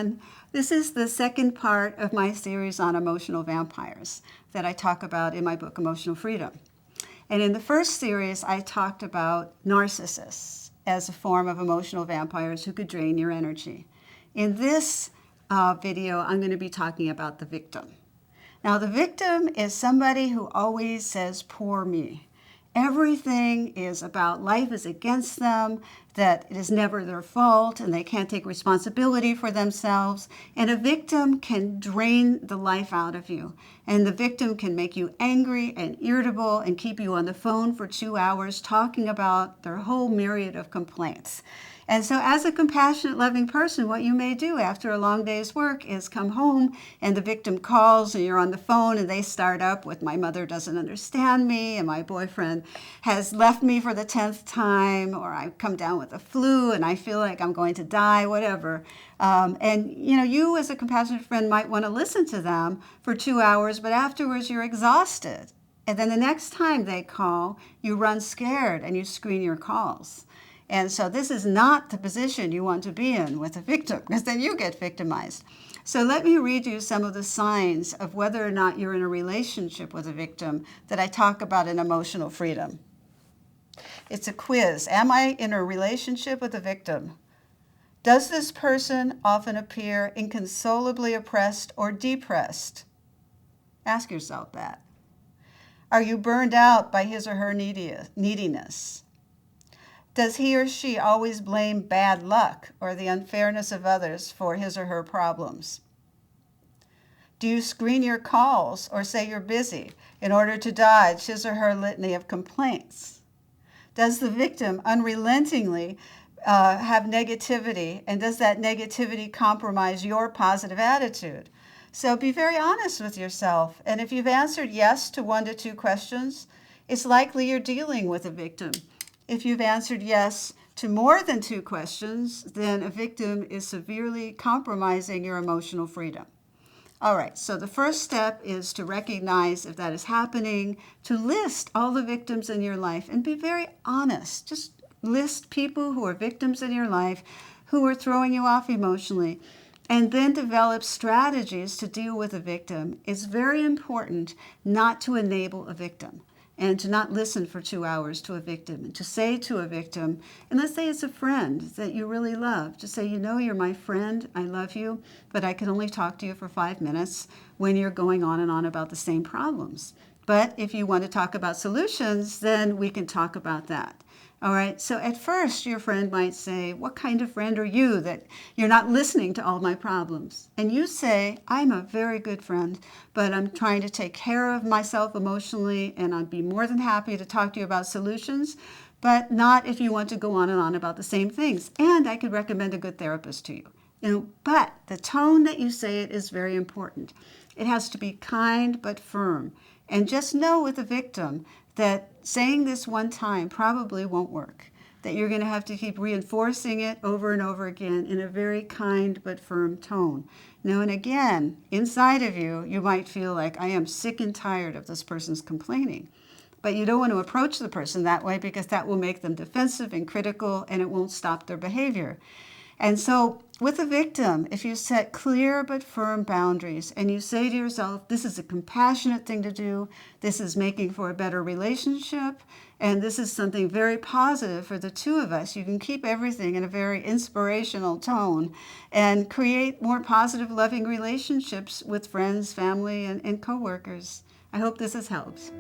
everyone. This is the second part of my series on emotional vampires that I talk about in my book, Emotional Freedom. And in the first series, I talked about narcissists as a form of emotional vampires who could drain your energy. In this video, I'm going to be talking about the victim. Now, the victim is somebody who always says, poor me. Everything is about life is against them, that it is never their fault, and they can't take responsibility for themselves. And a victim can drain the life out of you. And the victim can make you angry and irritable and keep you on the phone for 2 hours talking about their whole myriad of complaints. And so as a compassionate, loving person, what you may do after a long day's work is come home and the victim calls and you're on the phone and they start up with, my mother doesn't understand me and my boyfriend has left me for the 10th time, or I've come down with a flu and I feel like I'm going to die, whatever. And you as a compassionate friend might want to listen to them for 2 hours, but afterwards you're exhausted. And then the next time they call, you run scared and you screen your calls. And so this is not the position you want to be in with a victim, because then you get victimized. So let me read you some of the signs of whether or not you're in a relationship with a victim that I talk about in Emotional Freedom. It's a quiz. Am I in a relationship with a victim? Does this person often appear inconsolably oppressed or depressed? Ask yourself that. Are you burned out by his or her neediness? Does he or she always blame bad luck or the unfairness of others for his or her problems? Do you screen your calls or say you're busy in order to dodge his or her litany of complaints? Does the victim unrelentingly have negativity, and does that negativity compromise your positive attitude? So be very honest with yourself. And if you've answered yes to 1 to 2 questions, it's likely you're dealing with a victim. If you've answered yes to more than 2 questions, then a victim is severely compromising your emotional freedom. All right, so the first step is to recognize if that is happening, to list all the victims in your life and be very honest. Just list people who are victims in your life who are throwing you off emotionally, and then develop strategies to deal with a victim. It's very important not to enable a victim, and to not listen for 2 hours to a victim, and to say to a victim, and let's say it's a friend that you really love, to say, you're my friend, I love you, but I can only talk to you for 5 minutes when you're going on and on about the same problems. But if you want to talk about solutions, then we can talk about that. All right, so at first your friend might say, what kind of friend are you that you're not listening to all my problems? And you say, I'm a very good friend, but I'm trying to take care of myself emotionally, and I'd be more than happy to talk to you about solutions, but not if you want to go on and on about the same things. And I could recommend a good therapist to you. But the tone that you say it is very important. It has to be kind but firm. And just know with a victim that saying this one time probably won't work, that you're going to have to keep reinforcing it over and over again in a very kind but firm tone. Now and again, inside of you, you might feel like, I am sick and tired of this person's complaining. But you don't want to approach the person that way, because that will make them defensive and critical, and it won't stop their behavior. And so with a victim, if you set clear but firm boundaries and you say to yourself, this is a compassionate thing to do, this is making for a better relationship, and this is something very positive for the two of us, you can keep everything in a very inspirational tone and create more positive, loving relationships with friends, family, and coworkers. I hope this has helped.